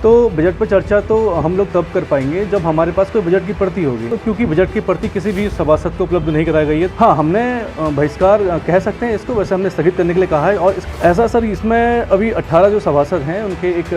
तो बजट पर चर्चा तो हम लोग तब कर पाएंगे जब हमारे पास कोई बजट की प्रति होगी। तो क्योंकि बजट की प्रति किसी भी सभासद को उपलब्ध नहीं कराई गई है, हाँ हमने बहिष्कार कह सकते हैं इसको, वैसे हमने स्थगित करने के लिए कहा है। और ऐसा सर, इसमें अभी 18 जो सभासद हैं उनके एक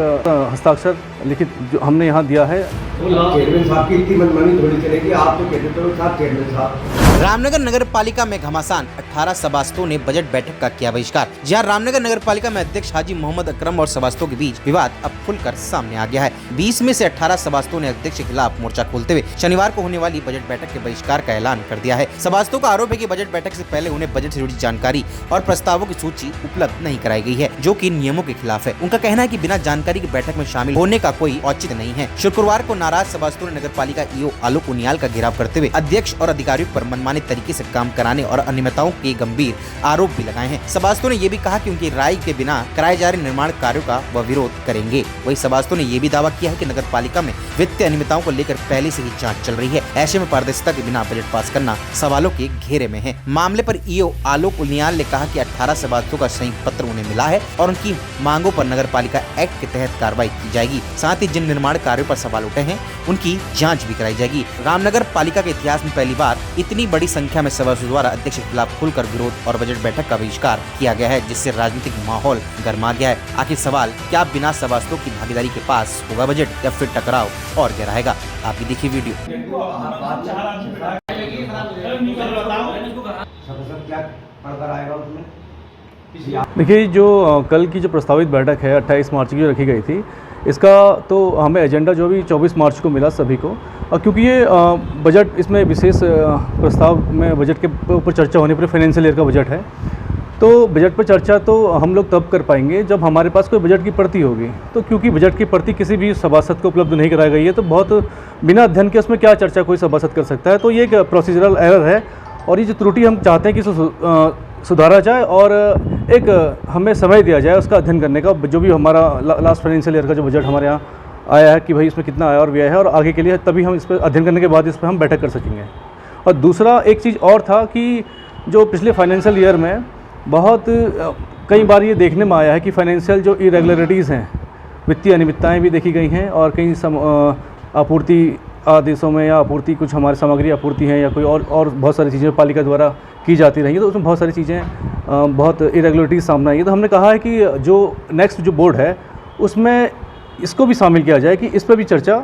हस्ताक्षर लिखित जो हमने यहाँ दिया है। चेयरमैन साहब की इतनी मनमानी थोड़ी चलेगी। आप तो कहते थे साहब चेयरमैन साहब। रामनगर नगर पालिका में घमासान, 18 सभासदों ने बजट बैठक का किया बहिष्कार। जहां रामनगर नगर पालिका में अध्यक्ष हाजी मोहम्मद अकरम और सभासदों के बीच विवाद अब खुलकर सामने आ गया है। 20 में से 18 सभासदों ने अध्यक्ष के खिलाफ मोर्चा खोलते हुए शनिवार को होने वाली बजट बैठक के बहिष्कार का ऐलान कर दिया है। सभासदों का आरोप है कि बजट बैठक से पहले उन्हें बजट से जुड़ी जानकारी और प्रस्तावों की सूची उपलब्ध नहीं कराई गई है, जो कि नियमों के खिलाफ है। उनका कहना है कि बिना जानकारी के बैठक में शामिल होने का कोई औचित्य नहीं है। शुक्रवार को नाराज सभासदों ने नगर पालिका ईओ आलोक उनियाल का घेराव करते हुए अध्यक्ष और अधिकारियों पर मनमाने तरीके से काम कराने और अनियमितताओं के गंभीर आरोप भी लगाए हैं। सभासदों ने ये भी कहा कि उनकी राय के बिना कराए जा रहे निर्माण कार्यों का वह विरोध करेंगे। वहीं सभासदों ने ये भी दावा किया है कि नगर पालिका में वित्तीय अनियमितताओं को लेकर पहले से ही जांच चल रही है। ऐसे में पारदर्शिता के बिना बजट पास करना सवालों के घेरे में है। मामले पर ईओ आलोक उनियाल ने कहा कि 18 सभासदों का संयुक्त पत्र उन्हें मिला है और उनकी मांगों पर नगर पालिका एक्ट के तहत कार्रवाई की जाएगी। साथ ही जिन निर्माण कार्यों पर सवाल उठे हैं उनकी जाँच भी कराई जाएगी। रामनगर पालिका के इतिहास में पहली बार इतनी बड़ी संख्या में सभासदों द्वारा अध्यक्ष के खिलाफ खुलकर विरोध और बजट बैठक का बहिष्कार किया गया है, जिससे राजनीतिक माहौल गर्मा गया है। आखिर सवाल क्या बिना सभासदों की भागीदारी के पास होगा बजट या फिर टकराव और गहरा रहेगा? आप भी देखिए वीडियो। देखिए, जो कल की जो प्रस्तावित बैठक है 28 मार्च की जो रखी गई थी, इसका तो हमें एजेंडा जो भी 24 मार्च को मिला सभी को। और क्योंकि ये बजट, इसमें विशेष प्रस्ताव में बजट के ऊपर चर्चा होने पर फाइनेंशियल ईयर का बजट है, तो बजट पर चर्चा तो हम लोग तब कर पाएंगे जब हमारे पास कोई बजट की प्रति होगी। तो क्योंकि बजट की प्रति किसी भी सभासद को उपलब्ध नहीं कराई गई है, तो बहुत बिना अध्ययन के उसमें क्या चर्चा कोई सभासद कर सकता है। तो ये एक प्रोसीजरल एरर है और ये जो त्रुटि हम चाहते हैं कि सुधारा जाए और एक हमें समय दिया जाए उसका अध्ययन करने का। जो भी हमारा लास्ट फाइनेंशियल ईयर का जो बजट हमारे यहाँ आया है कि भाई इसमें कितना आया और व्यय है, और आगे के लिए तभी हम इस पर अध्ययन करने के बाद इस पर हम बैठक कर सकेंगे। और दूसरा एक चीज़ और था कि जो पिछले फाइनेंशियल ईयर में बहुत कई बार ये देखने में आया है कि फाइनेंशियल जो इरेगुलरिटीज़ हैं, वित्तीय अनियमितताएँ भी देखी गई हैं और कई आपूर्ति आदेशों में या आपूर्ति कुछ हमारी सामग्री आपूर्ति है या कोई और बहुत सारी चीज़ें पालिका द्वारा की जाती रही है, तो उसमें बहुत सारी चीज़ें बहुत इरेगुलरिटीज सामने आई है। तो हमने कहा है कि जो नेक्स्ट जो बोर्ड है उसमें इसको भी शामिल किया जाए कि इस पर भी चर्चा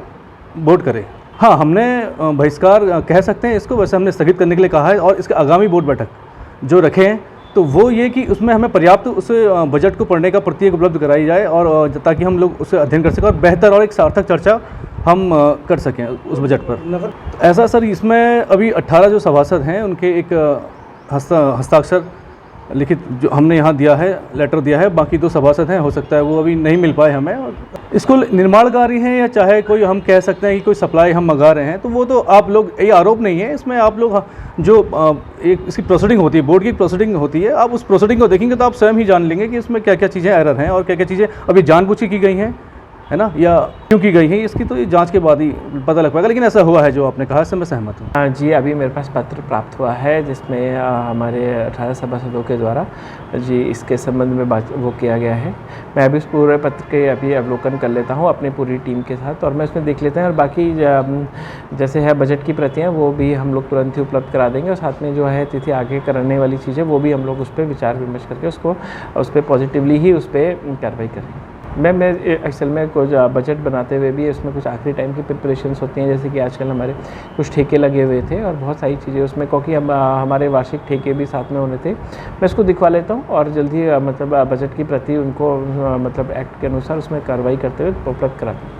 बोर्ड करे। हाँ, हमने बहिष्कार कह सकते हैं इसको, वैसे हमने स्थगित करने के लिए कहा है। और इसके आगामी बोर्ड बैठक जो रखें तो वो ये कि उसमें हमें पर्याप्त उस बजट को पढ़ने का प्रत्येक उपलब्ध कराई जाए और ताकि हम लोग उसे अध्ययन कर सकें और बेहतर और एक सार्थक चर्चा हम कर सकें उस बजट पर। ऐसा सर, इसमें अभी 18 जो सभासद हैं उनके एक हस्ताक्षर लिखित जो हमने यहाँ दिया है, लेटर दिया है। बाकी 2 सभासद हैं, हो सकता है वो अभी नहीं मिल पाए हमें। इसको निर्माण कार्य हैं या चाहे कोई हम कह सकते हैं कि कोई सप्लाई हम मंगा रहे हैं, तो वो तो आप लोग, ये आरोप नहीं है इसमें। आप लोग जो एक इसकी प्रोसीडिंग होती है, बोर्ड की प्रोसीडिंग होती है, आप उस प्रोसीडिंग को देखेंगे तो आप स्वयं ही जान लेंगे कि इसमें क्या क्या चीज़ें एरर हैं और क्या क्या चीज़ें अभी जानबूझ के की गई हैं, है ना, या क्यों की गई है। इसकी तो ये जांच के बाद ही पता लग पाएगा। लेकिन ऐसा हुआ है जो आपने कहा, इससे मैं सहमत हूँ। जी, अभी मेरे पास पत्र प्राप्त हुआ है जिसमें हमारे 18 सभासदों के द्वारा जी इसके संबंध में बात वो किया गया है। मैं अभी उस पूरे पत्र के अभी अवलोकन कर लेता हूँ अपनी पूरी टीम के साथ और मैं उसमें देख लेते हैं। और बाकी जैसे है बजट की प्रतियाँ वो भी हम लोग तुरंत ही उपलब्ध करा देंगे और साथ में जो है तिथि आगे करने वाली चीज़ें वो भी हम लोग उस पर विचार विमर्श करके उसको उस पर पॉजिटिवली ही उस पर कार्रवाई करेंगे। मैं एक्चुअल में कुछ बजट बनाते हुए भी उसमें कुछ आखिरी टाइम की प्रिपरेशंस होती हैं, जैसे कि आजकल हमारे कुछ ठेके लगे हुए थे और बहुत सारी चीज़ें उसमें, क्योंकि हम हमारे वार्षिक ठेके भी साथ में होने थे। मैं इसको दिखवा लेता हूँ और जल्दी मतलब बजट की प्रति उनको मतलब एक्ट के अनुसार उसमें कार्रवाई करते हुए उपलब्ध कराता हूँ।